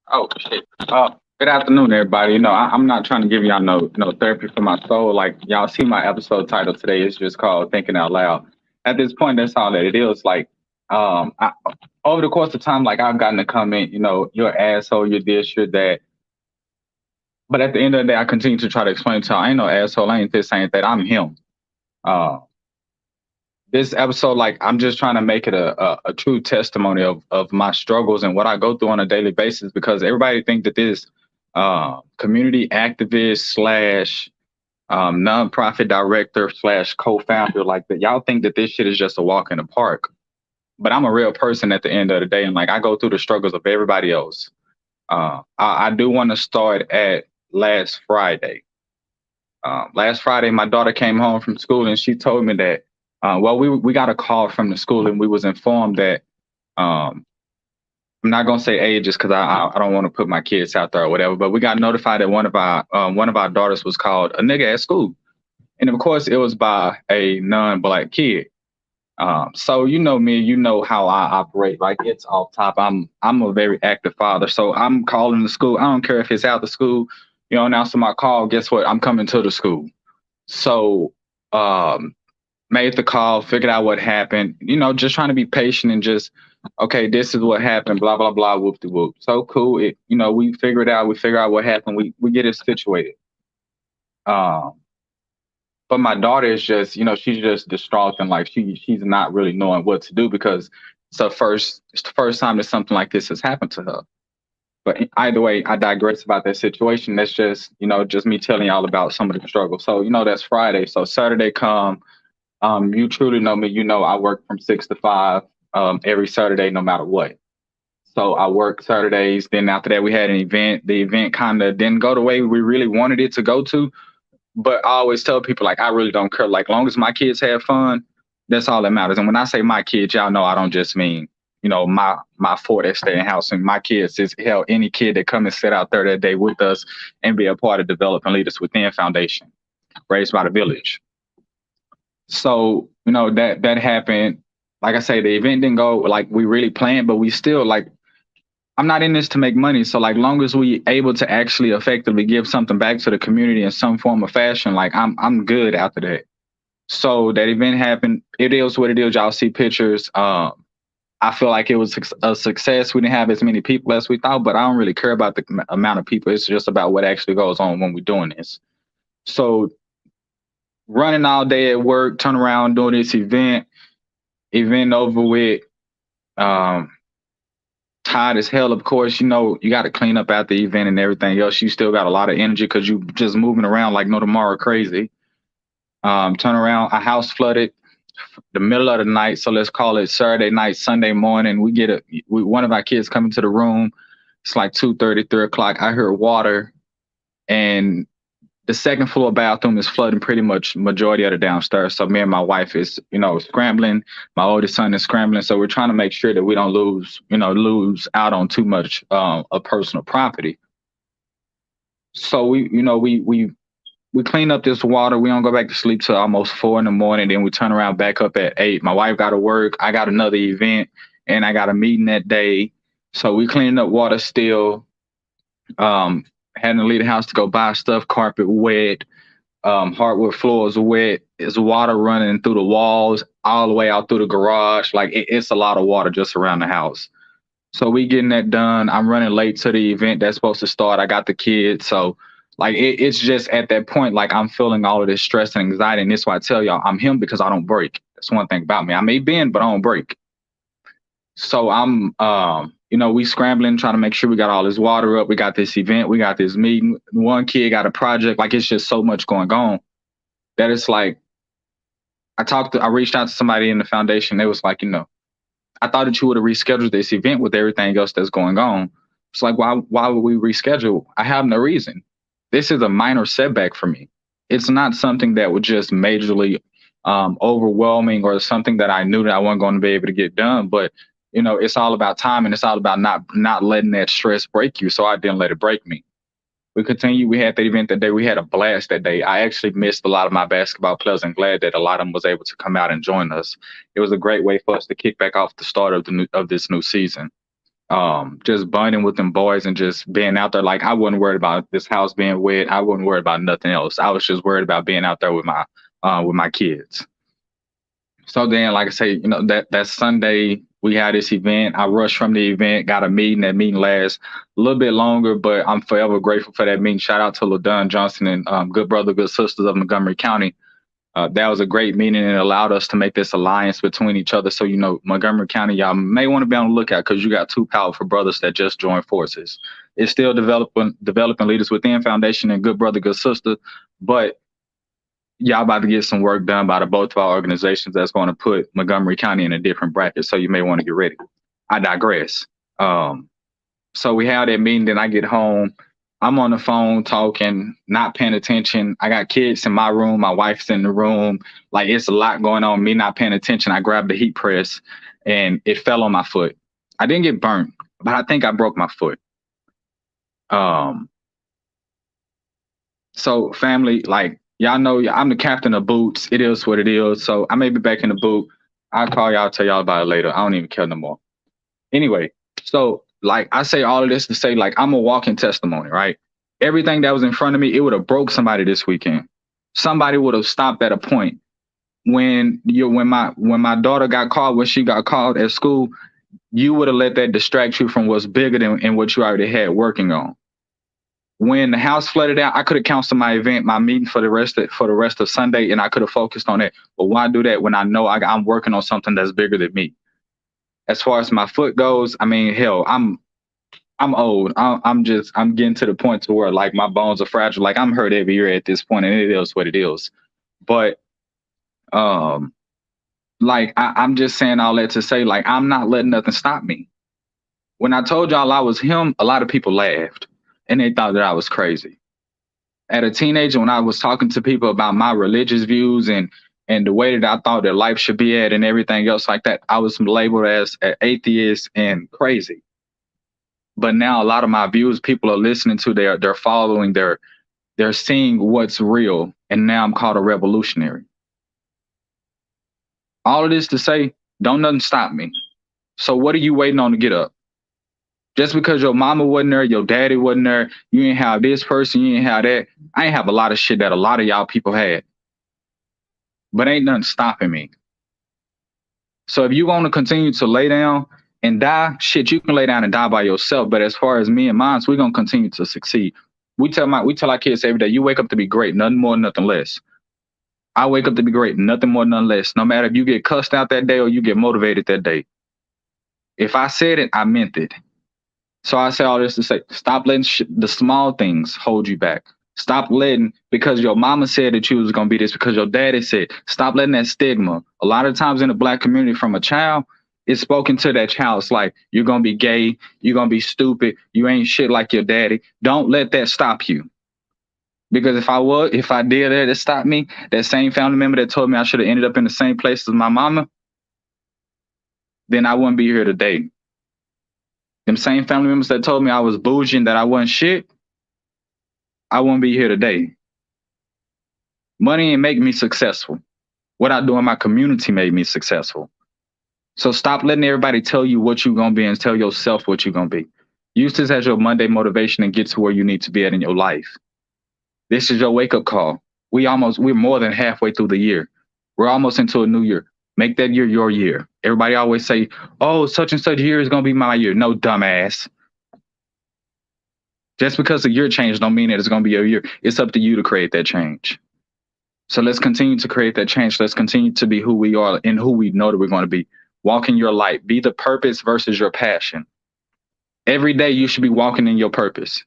Oh shit. Good afternoon, everybody. I'm not trying to give y'all no therapy for my soul. Like y'all see my episode title today is just called Thinking Out Loud. At this point, that's all that it is. Like, over the course of time, like I've gotten a comment, you're an asshole, you're this, you're that. But at the end of the day, I continue to try to explain to y'all, I ain't no asshole, I ain't this, I ain't that. I'm him. Uh, this episode, like I'm just trying to make it a true testimony of my struggles and what I go through on a daily basis because everybody think that this community activist slash nonprofit director slash co-founder like that y'all think that this shit is just a walk in the park, but I'm a real person at the end of the day, and like I go through the struggles of everybody else. I do want to start at last Friday. Last Friday, my daughter came home from school and she told me that, we got a call from the school and we was informed that, um, I'm not gonna say ages because I don't want to put my kids out there or whatever, but we got notified that one of our daughters was called a nigga at school, and of course it was by a non-black kid. So you know me, you know how I operate. Like it's off top. I'm a very active father, so I'm calling the school. I don't care if it's out the school. Announcing my call. Guess what? I'm coming to the school. So um, made the call, figured out what happened. Just trying to be patient and just okay, this is what happened. Blah blah blah. Whoop de whoop. So cool. We figure it out. We figure out what happened. We get it situated. Um, but my daughter is just, she's just distraught and like she's not really knowing what to do because it's the first time that something like this has happened to her. But either way, I digress about that situation. That's just, just me telling y'all about some of the struggles. So, that's Friday. So Saturday come, you truly know me, I work from 6 to 5 every Saturday, no matter what. So I work Saturdays. Then after that, we had an event. The event kind of didn't go the way we really wanted it to go to, but I always tell people like I really don't care. Like long as my kids have fun, that's all that matters. And when I say my kids, y'all know I don't just mean my four that stay in house. And my kids is hell any kid that come and sit out there that day with us and be a part of developing leaders within foundation, raised by the village. So that happened. Like I say, the event didn't go like we really planned, but we still like I'm not in this to make money. So like long as we able to actually effectively give something back to the community in some form of fashion, like I'm good after that. So that event happened. It is what it is. Y'all see pictures. I feel like it was a success. We didn't have as many people as we thought, but I don't really care about the amount of people. It's just about what actually goes on when we're doing this. So running all day at work, turn around doing this event over with. Um, Tired as hell. Of course, you got to clean up after the event and everything else. You still got a lot of energy because you just moving around like no tomorrow, crazy. Turn around, a house flooded the middle of the night. So let's call it Saturday night, Sunday morning. One of our kids come into the room. It's like 2:30, 3 o'clock. I hear water, and the second floor bathroom is flooding pretty much majority of the downstairs. So me and my wife is, scrambling. My oldest son is scrambling. So we're trying to make sure that we don't lose out on too much of personal property. So we clean up this water. We don't go back to sleep till almost 4 in the morning. Then we turn around back up at 8. My wife got to work. I got another event and I got a meeting that day. So we cleaning up water still. Having to leave the house to go buy stuff, carpet wet, hardwood floors wet. There's water running through the walls all the way out through the garage. Like it's a lot of water just around the house. So we getting that done. I'm running late to the event that's supposed to start. I got the kids. So like it's just at that point, like I'm feeling all of this stress and anxiety. And this is why I tell y'all I'm him because I don't break. That's one thing about me. I may bend, but I don't break. So we scrambling, trying to make sure we got all this water up. We got this event, we got this meeting. One kid got a project. Like it's just so much going on that it's like I reached out to somebody in the foundation. They was like, I thought that you would have rescheduled this event with everything else that's going on. It's like, why would we reschedule? I have no reason. This is a minor setback for me. It's not something that would just majorly overwhelming or something that I knew that I wasn't going to be able to get done. But it's all about time and it's all about not letting that stress break you. So I didn't let it break me. We continued. We had the event that day. We had a blast that day. I actually missed a lot of my basketball players and glad that a lot of them was able to come out and join us. It was a great way for us to kick back off the start of this new season. just bonding with them boys and just being out there. Like I wasn't worried about this house being wet. I wasn't worried about nothing else. I was just worried about being out there with my kids. So then, like I say, that Sunday we had this event. I rushed from the event, got a meeting. That meeting lasts a little bit longer, but I'm forever grateful for that meeting. Shout out to LaDon Johnson and good brother, good sisters of Montgomery County. That was a great meeting and it allowed us to make this alliance between each other. So, Montgomery County, y'all may want to be on the lookout because you got two powerful brothers that just joined forces. It's still developing leaders within Foundation and good brother, good sister, but y'all about to get some work done by the both of our organizations that's going to put Montgomery County in a different bracket. So you may want to get ready. I digress. So we have that meeting. Then I get home. I'm on the phone talking, not paying attention. I got kids in my room. My wife's in the room. Like it's a lot going on. Me not paying attention. I grabbed the heat press and it fell on my foot. I didn't get burnt, but I think I broke my foot. So family, like y'all know, I'm the captain of boots. It is what it is. So I may be back in the boot. I'll call y'all, tell y'all about it later. I don't even care no more. Anyway, so like I say all of this to say, like I'm a walking testimony, right? Everything that was in front of me, it would have broke somebody this weekend. Somebody would have stopped at a point. When my daughter got called, when she got called at school, you would have let that distract you from what's bigger than what you already had working on. When the house flooded out, I could have canceled my event, my meeting for the rest of Sunday, and I could have focused on it. But why do that when I know I'm working on something that's bigger than me? As far as my foot goes, I mean, hell, I'm old. I'm getting to the point to where like my bones are fragile. Like I'm hurt every year at this point, and it is what it is. But like I'm just saying all that to say, like I'm not letting nothing stop me. When I told y'all I was him, a lot of people laughed and they thought that I was crazy. At a teenager, when I was talking to people about my religious views and the way that I thought that life should be at and everything else like that, I was labeled as an atheist and crazy. But now a lot of my views, people are listening to, they're following, they're seeing what's real, and now I'm called a revolutionary. All of this to say, don't nothing stop me. So what are you waiting on to get up? Just because your mama wasn't there, your daddy wasn't there, you ain't have this person, you ain't have that. I ain't have a lot of shit that a lot of y'all people had. But ain't nothing stopping me. So if you want to continue to lay down and die, shit, you can lay down and die by yourself. But as far as me and mine, we're gonna continue to succeed. We tell our kids every day, you wake up to be great, nothing more, nothing less. I wake up to be great, nothing more, nothing less. No matter if you get cussed out that day or you get motivated that day. If I said it, I meant it. So I say all this to say, stop letting the small things hold you back. Stop letting, because your mama said that you was going to be this, because your daddy said, stop letting that stigma. A lot of times in the Black community from a child, it's spoken to that child. It's like, you're going to be gay, you're going to be stupid, you ain't shit like your daddy. Don't let that stop you. Because if I did that, it stopped me, that same family member that told me I should have ended up in the same place as my mama, then I wouldn't be here today. Them same family members that told me I was bougie and that I wasn't shit, I won't be here today. Money ain't make me successful. What I do in my community made me successful. So stop letting everybody tell you what you're going to be and tell yourself what you're going to be. Use this as your Monday motivation and get to where you need to be at in your life. This is your wake-up call. We're more than halfway through the year. We're almost into a new year. Make that year your year. Everybody always say, oh, such and such year is going to be my year. No, dumbass. Just because the year changed don't mean that it's going to be your year. It's up to you to create that change. So let's continue to create that change. Let's continue to be who we are and who we know that we're going to be. Walk in your light. Be the purpose versus your passion. Every day you should be walking in your purpose.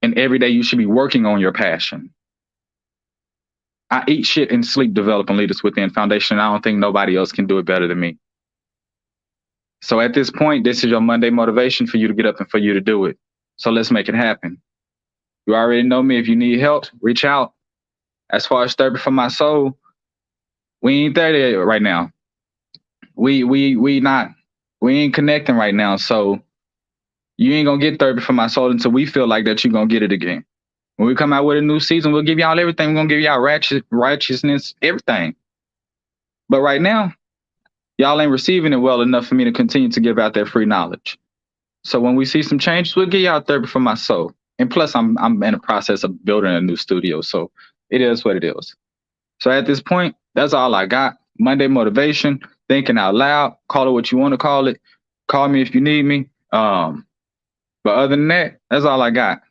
And every day you should be working on your passion. I eat shit and sleep developing leaders within Foundation. I don't think nobody else can do it better than me. So at this point, this is your Monday motivation for you to get up and for you to do it. So let's make it happen. You already know me. If you need help, reach out. As far as therapy for my soul, we ain't there right now. We ain't connecting right now. So you ain't gonna get therapy for my soul until we feel like that you're gonna get it again. When we come out with a new season, we'll give y'all everything. We're gonna give y'all righteousness, everything. But right now, y'all ain't receiving it well enough for me to continue to give out that free knowledge. So when we see some changes, we'll give y'all therapy for my soul. And plus, I'm in the process of building a new studio, so it is what it is. So at this point, that's all I got. Monday motivation, thinking out loud. Call it what you want to call it. Call me if you need me. But other than that, that's all I got.